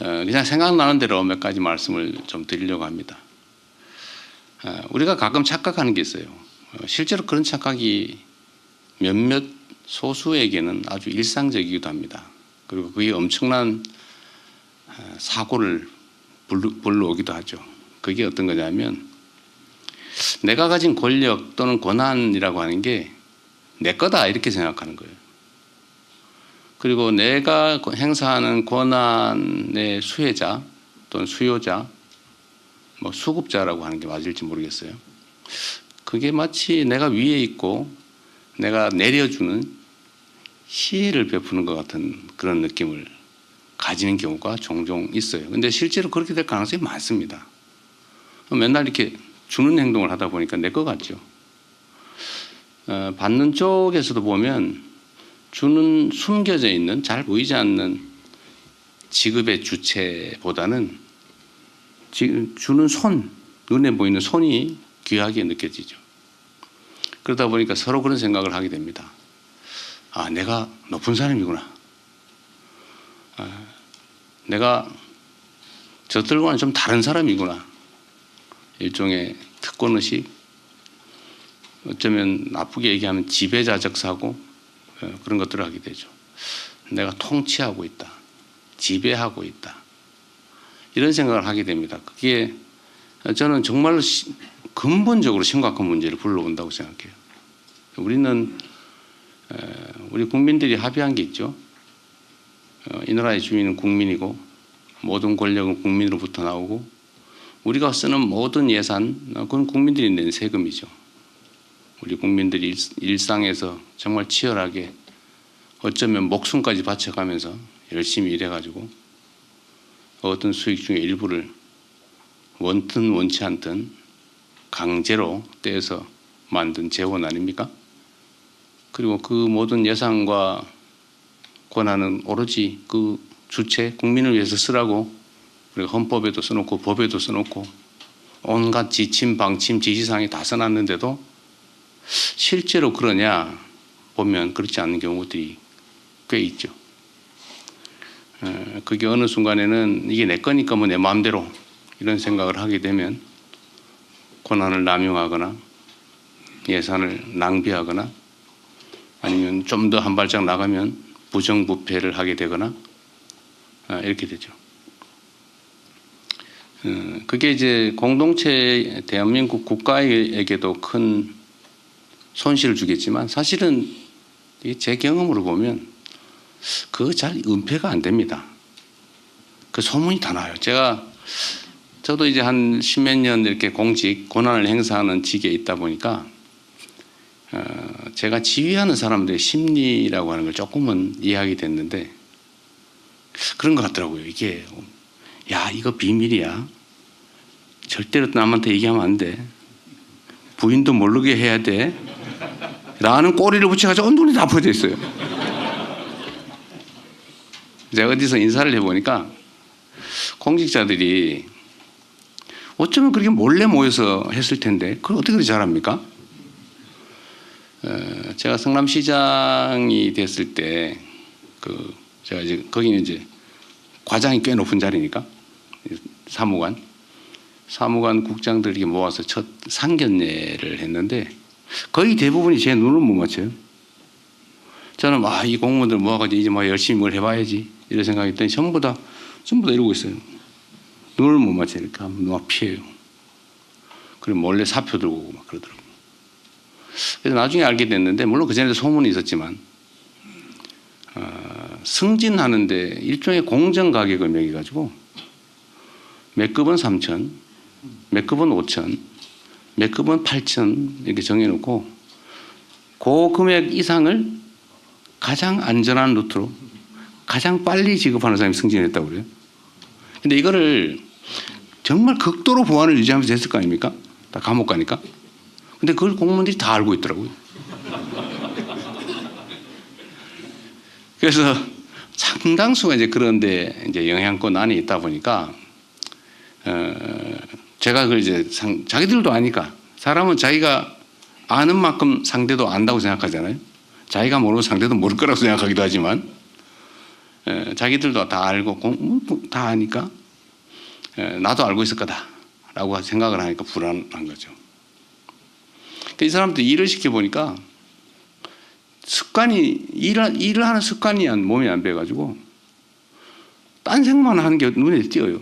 그냥 생각나는 대로 몇 가지 말씀을 좀 드리려고 합니다. 우리가 가끔 착각하는 게 있어요. 실제로 그런 착각이 몇몇 소수에게는 아주 일상적이기도 합니다. 그리고 그게 엄청난 사고를 불러오기도 하죠. 그게 어떤 거냐면 내가 가진 권력 또는 권한이라고 하는 게 내 거다 이렇게 생각하는 거예요. 그리고 내가 행사하는 권한의 수혜자 또는 수요자, 뭐 수급자라고 하는 게 맞을지 모르겠어요. 그게 마치 내가 위에 있고 내가 내려주는 시혜를 베푸는 것 같은 그런 느낌을 가지는 경우가 종종 있어요. 근데 실제로 그렇게 될 가능성이 많습니다. 맨날 이렇게 주는 행동을 하다 보니까 내 것 같죠. 받는 쪽에서도 보면 주는 숨겨져 있는 잘 보이지 않는 지급의 주체보다는 주는 손, 눈에 보이는 손이 귀하게 느껴지죠. 그러다 보니까 서로 그런 생각을 하게 됩니다. 아, 내가 높은 사람이구나. 내가 저들과는 좀 다른 사람이구나. 일종의 특권의식, 어쩌면 나쁘게 얘기하면 지배자적 사고, 그런 것들을 하게 되죠. 내가 통치하고 있다. 지배하고 있다. 이런 생각을 하게 됩니다. 그게 저는 정말로 근본적으로 심각한 문제를 불러온다고 생각해요. 우리는 우리 국민들이 합의한 게 있죠. 이 나라의 주인은 국민이고 모든 권력은 국민으로부터 나오고 우리가 쓰는 모든 예산 그건 국민들이 낸 세금이죠. 우리 국민들이 일상에서 정말 치열하게 어쩌면 목숨까지 바쳐가면서 열심히 일해가지고 어떤 수익 중에 일부를 원든 원치 않든 강제로 떼서 만든 재원 아닙니까? 그리고 그 모든 예산과 권한은 오로지 그 주체 국민을 위해서 쓰라고 우리가 헌법에도 써놓고 법에도 써놓고 온갖 지침 방침 지시사항에 다 써놨는데도 실제로 그러냐 보면 그렇지 않은 경우들이 꽤 있죠. 그게 어느 순간에는 이게 내 거니까 뭐 내 마음대로 이런 생각을 하게 되면 권한을 남용하거나 예산을 낭비하거나 아니면 좀 더 한 발짝 나가면 부정부패를 하게 되거나 이렇게 되죠. 그게 이제 공동체 대한민국 국가에게도 큰 손실을 주겠지만 사실은 제 경험으로 보면 그거 잘 은폐가 안 됩니다. 그 소문이 다 나요. 저도 이제 한 십몇 년 이렇게 공직 권한을 행사하는 직에 있다 보니까 제가 지휘하는 사람들의 심리라고 하는 걸 조금은 이해하게 됐는데 그런 것 같더라고요. 이게 야 이거 비밀이야. 절대로 남한테 얘기하면 안 돼. 부인도 모르게 해야 돼. 라는 꼬리를 붙여가지고 눈이 다 퍼져 있어요. 제가 어디서 인사를 해보니까 공직자들이 어쩌면 그렇게 몰래 모여서 했을 텐데 그걸 어떻게 그렇게 잘합니까? 제가 성남시장이 됐을 때 제가 이제 거기는 이제 과장이 꽤 높은 자리니까 사무관 국장들이 모아서 첫 상견례를 했는데 거의 대부분이 제 눈을 못 맞춰요. 저는 이 공무원들 모아가지고 이제 뭐 열심히 뭘 해봐야지 이런 생각했더니 전부 다 이러고 있어요. 눈을 못 맞추니까 막 피해요. 그리고 몰래 사표 들고 오고 막 그러더라고요. 그래서 나중에 알게 됐는데 물론 그전에도 소문이 있었지만 승진하는데 일종의 공정가격을 매겨가지고 몇 급은 3천, 몇 급은 5천, 몇 급은 8천 이렇게 정해놓고 그 금액 이상을 가장 안전한 루트로 가장 빨리 지급하는 사람이 승진했다고 그래요. 근데 이거를 정말 극도로 보안을 유지하면서 했을 거 아닙니까? 다 감옥 가니까. 근데 그걸 공무원들이 다 알고 있더라고요. 그래서 상당수가 이제 그런데 이제 영향권 안에 있다 보니까 제가 그걸 이제 자기들도 아니까 사람은 자기가 아는 만큼 상대도 안다고 생각하잖아요. 자기가 모르는 상대도 모를 거라고 생각하기도 하지만 자기들도 다 알고 다 아니까 나도 알고 있을 거다라고 생각을 하니까 불안한 거죠. 이 사람들 일을 시켜보니까 습관이 일을 하는 습관이 몸에 안 배가지고 딴 생각만 하는 게 눈에 띄어요.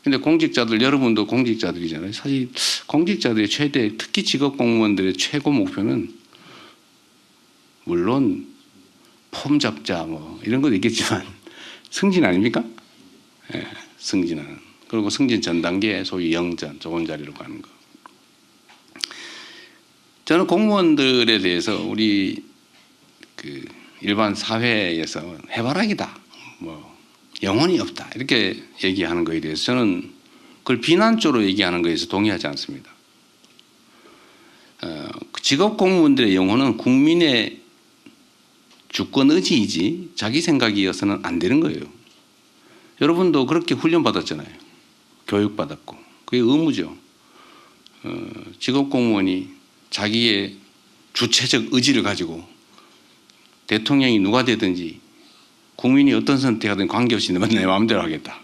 근데 공직자들, 여러분도 공직자들이잖아요. 사실 공직자들의 최대, 특히 직업 공무원들의 최고 목표는 물론 폼 잡자 뭐 이런 것도 있겠지만 승진 아닙니까? 승진하는. 그리고 승진 전 단계 소위 영전, 좋은 자리로 가는 거. 저는 공무원들에 대해서 우리 일반 사회에서 해바라기다, 뭐 영혼이 없다 이렇게 얘기하는 거에 대해서 저는 그걸 비난적으로 얘기하는 거에 대해서 동의하지 않습니다. 직업 공무원들의 영혼은 국민의 주권 의지이지 자기 생각이어서는 안 되는 거예요. 여러분도 그렇게 훈련받았잖아요. 교육받았고 그게 의무죠. 직업 공무원이 자기의 주체적 의지를 가지고 대통령이 누가 되든지 국민이 어떤 선택하든 관계없이 내 마음대로 하겠다.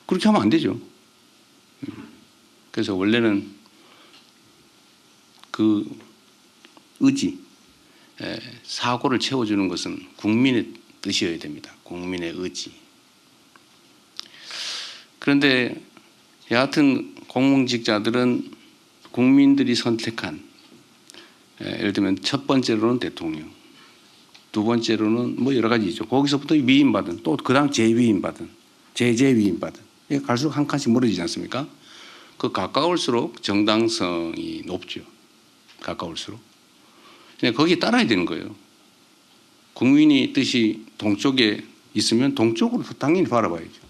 그렇게 하면 안 되죠. 그래서 원래는 그 의지, 사고를 채워주는 것은 국민의 뜻이어야 됩니다. 국민의 의지. 그런데 여하튼 공무직자들은 국민들이 선택한, 예를 들면 첫 번째로는 대통령, 두 번째로는 뭐 여러 가지 있죠. 거기서부터 위임받은, 또 그다음 재위임받은, 재위임받은, 갈수록 한 칸씩 멀어지지 않습니까? 그 가까울수록 정당성이 높죠. 가까울수록. 근데 거기에 따라야 되는 거예요. 국민의 뜻이 동쪽에 있으면 동쪽으로 당연히 바라봐야죠.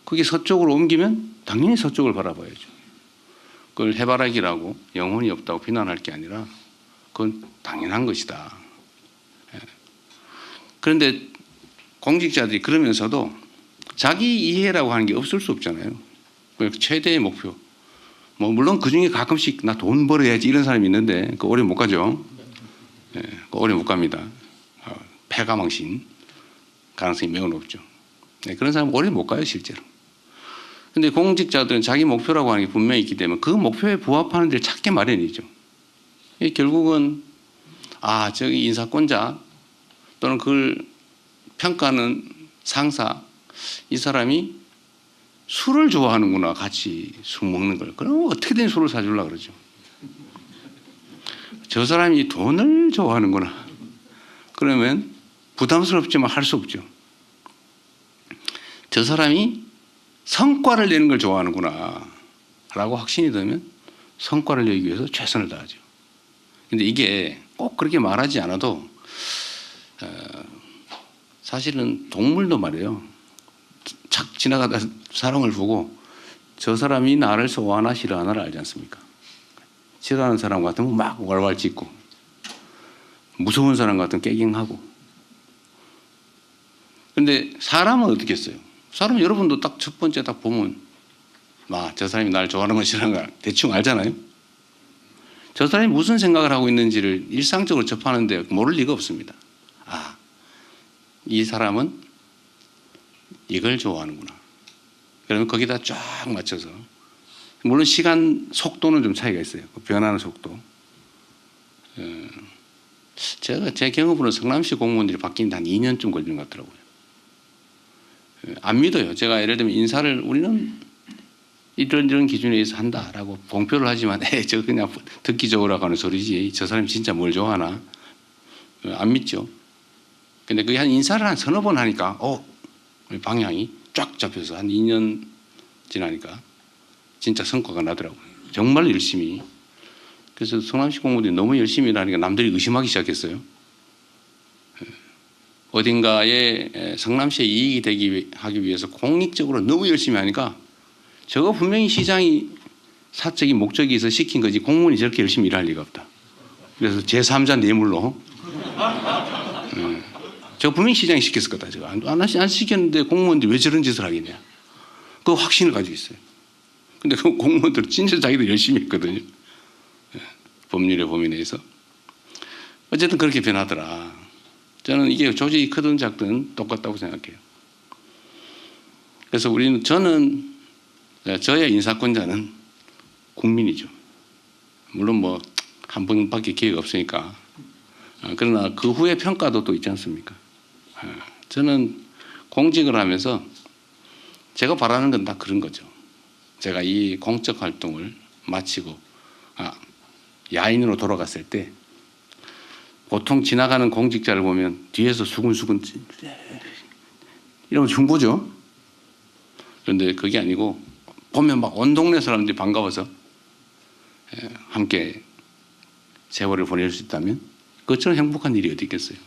그게 서쪽으로 옮기면 당연히 서쪽을 바라봐야죠. 그걸 해바라기라고 영혼이 없다고 비난할 게 아니라 그건 당연한 것이다. 그런데 공직자들이 그러면서도 자기 이해라고 하는 게 없을 수 없잖아요. 최대의 목표. 뭐 물론 그중에 가끔씩 나 돈 벌어야지 이런 사람이 있는데 그 오래 못 가죠. 그 오래 못 갑니다. 패가망신 가능성이 매우 높죠. 그런 사람은 오래 못 가요 실제로. 근데 공직자들은 자기 목표라고 하는 게 분명히 있기 때문에 그 목표에 부합하는 데를 찾게 마련이죠. 결국은 저기 인사권자 또는 그걸 평가하는 상사, 이 사람이 술을 좋아하는구나. 같이 술 먹는 걸. 그럼 어떻게든 술을 사주려고 그러죠. 저 사람이 돈을 좋아하는구나. 그러면 부담스럽지만 할 수 없죠. 저 사람이 성과를 내는 걸 좋아하는구나 라고 확신이 들면 성과를 내기 위해서 최선을 다하죠. 근데 이게 꼭 그렇게 말하지 않아도 사실은 동물도 말이에요. 착 지나가다 사람을 보고 저 사람이 나를 좋아하나 싫어하나를 알지 않습니까? 싫어하는 사람 같으면 막 왈왈 짖고 무서운 사람 같으면 깨갱하고. 근데 사람은 어떻게 했어요? 사람 여러분도 딱 첫 번째 딱 보면 저 사람이 나를 좋아하는 건 싫어하는 걸 대충 알잖아요. 저 사람이 무슨 생각을 하고 있는지를 일상적으로 접하는데 모를 리가 없습니다. 이 사람은 이걸 좋아하는구나. 그러면 거기다 쫙 맞춰서, 물론 시간 속도는 좀 차이가 있어요. 변하는 속도. 제가 제 경험으로 성남시 공무원들이 바뀐 데 한 2년쯤 걸리는 것 같더라고요. 안 믿어요. 제가 예를 들면 인사를 우리는 이런 기준에 의해서 한다라고 공표를 하지만 저 그냥 듣기 좋으라고 하는 소리지 저 사람이 진짜 뭘 좋아하나 안 믿죠. 근데 그게 한 인사를 한 서너 번 하니까 방향이 쫙 잡혀서 한 2년 지나니까 진짜 성과가 나더라고요. 정말 열심히. 그래서 성남시 공무원들이 너무 열심히 일하니까 남들이 의심하기 시작했어요. 어딘가에 성남시에 이익이 하기 위해서 공익적으로 너무 열심히 하니까 저거 분명히 시장이 사적인 목적이 있어 시킨 거지 공무원이 저렇게 열심히 일할 리가 없다. 그래서 제3자 뇌물로 저거 분명히 시장이 시켰을 거다. 저거 안 시켰는데 공무원들이 왜 저런 짓을 하겠냐. 그 확신을 가지고 있어요. 근데 그 공무원들 진짜 자기들 열심히 했거든요. 법률의 범위 내에서. 어쨌든 그렇게 변하더라. 저는 이게 조직이 크든 작든 똑같다고 생각해요. 그래서 저의 인사권자는 국민이죠. 물론 뭐 한 번밖에 기회가 없으니까. 그러나 그 후에 평가도 또 있지 않습니까? 저는 공직을 하면서 제가 바라는 건 다 그런 거죠. 제가 이 공적 활동을 마치고 야인으로 돌아갔을 때 보통 지나가는 공직자를 보면 뒤에서 수근수근 이러면 흉보죠. 그런데 그게 아니고 보면 막 온 동네 사람들이 반가워서 함께 세월을 보낼 수 있다면 그것처럼 행복한 일이 어디 있겠어요.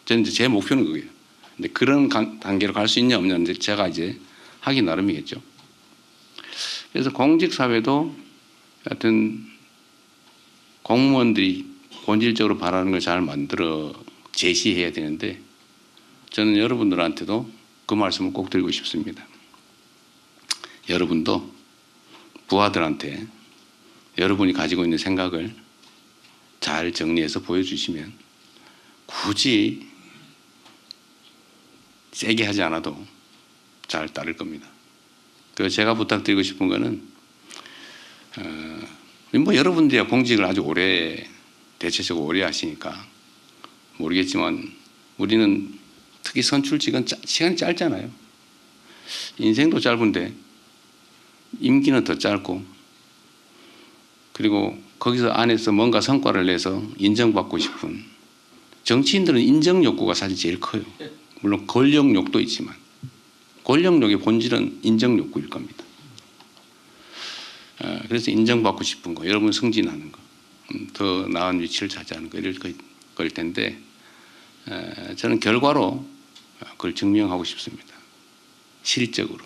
저는 이제 제 목표는 그거예요. 근데 그런 단계로 갈 수 있냐 없냐 제가 이제 하기 나름이겠죠. 그래서 공직사회도 하여튼 공무원들이 본질적으로 바라는 걸 잘 만들어 제시해야 되는데 저는 여러분들한테도 그 말씀을 꼭 드리고 싶습니다. 여러분도 부하들한테 여러분이 가지고 있는 생각을 잘 정리해서 보여주시면 굳이 세게 하지 않아도 잘 따를 겁니다. 그래서 제가 부탁드리고 싶은 거는 뭐 여러분들이 공직을 아주 오래 대체적으로 오래 하시니까 모르겠지만 우리는 특히 선출직은 시간이 짧잖아요. 인생도 짧은데 임기는 더 짧고 그리고 거기서 안에서 뭔가 성과를 내서 인정받고 싶은 정치인들은 인정 욕구가 사실 제일 커요. 물론 권력욕도 있지만 권력욕의 본질은 인정 욕구일 겁니다. 그래서 인정받고 싶은 거, 여러분 승진하는 거, 더 나은 위치를 차지하는 거 이럴 거일 텐데 저는 결과로 그걸 증명하고 싶습니다. 실적으로.